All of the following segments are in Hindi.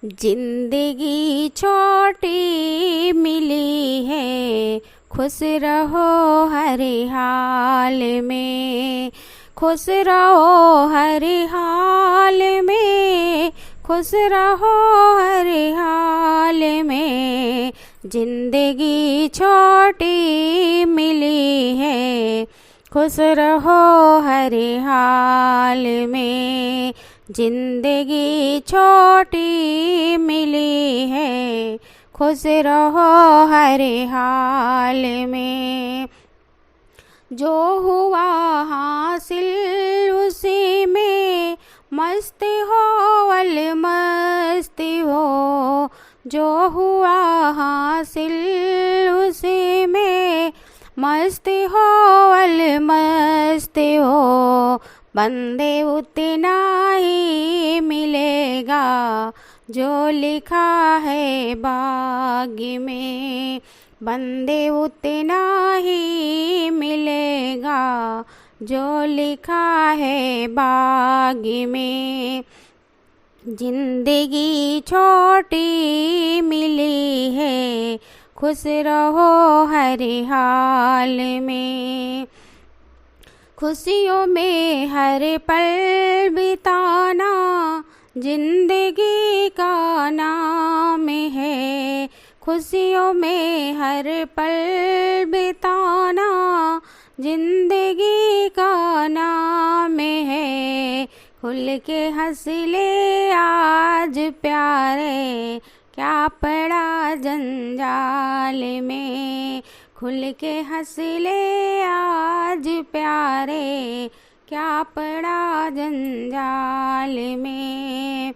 जिंदगी छोटी मिली है, खुश रहो हर हाल में, खुश रहो हर हाल में, खुश रहो हर हाल में। जिंदगी छोटी मिली है, खुश रहो हर हाल में। जिंदगी छोटी मिली है, खुश रहो हर हाल में। जो हुआ हासिल उसी में मस्त हो अल मस्त हो, जो हुआ हासिल उसी में मस्त हो अल मस्त हो। बंदे उतना ही मिलेगा जो लिखा है भाग्य में, बंदे उतना ही मिलेगा जो लिखा है भाग्य में। जिंदगी छोटी मिली है, खुश रहो हर हाल में। खुशियों में हर पल बिताना जिंदगी का नाम है, खुशियों में हर पल बिताना जिंदगी का नाम है। खुल के हंस ले आज प्यारे, क्या पड़ा जंजाल में। खुल के हंस ले आज प्यारे, क्या पड़ा जंजाल में।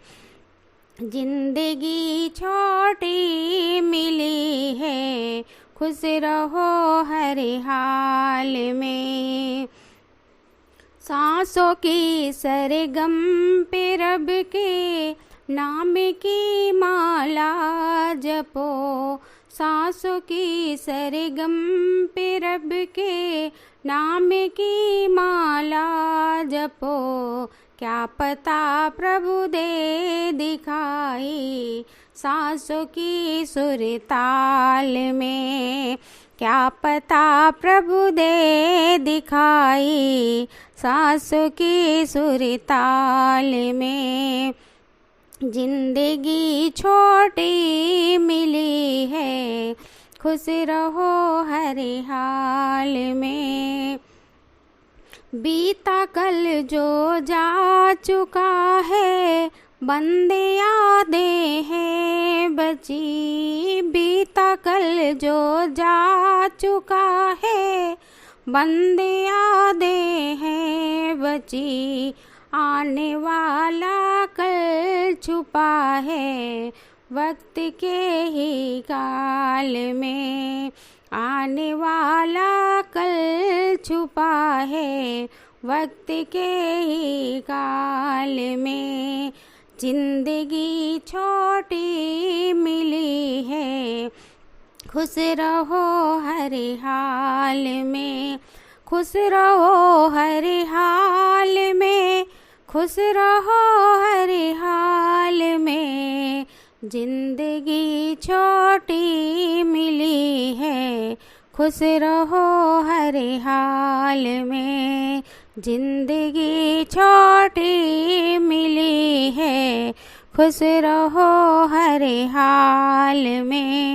जिंदगी छोटी मिली है, खुश रहो हर हाल में। सांसों की सरगम पे रब के नाम की माला जपो, सांसों की सरगम पे रब के नाम की माला जपो। क्या पता प्रभु दे दिखाई सांसों की सुर ताल में, क्या पता प्रभु दे दिखाई सांसों की सुर ताल में। जिंदगी छोटी मिली है, खुश रहो हर हाल में। बीता कल जो जा चुका है, बंदे यादें हैं बची। बीता कल जो जा चुका है, बंदे यादें हैं बची। आने वाला कल छुपा है वक्त के ही काल में, आने वाला कल छुपा है वक्त के ही काल में। जिंदगी छोटी मिली है, खुश रहो हर हाल में, खुश रहो हर हाल में, खुश रहो हर हाल में। जिंदगी छोटी मिली है, खुश रहो हर हाल में। जिंदगी छोटी मिली है, खुश रहो हर हाल में।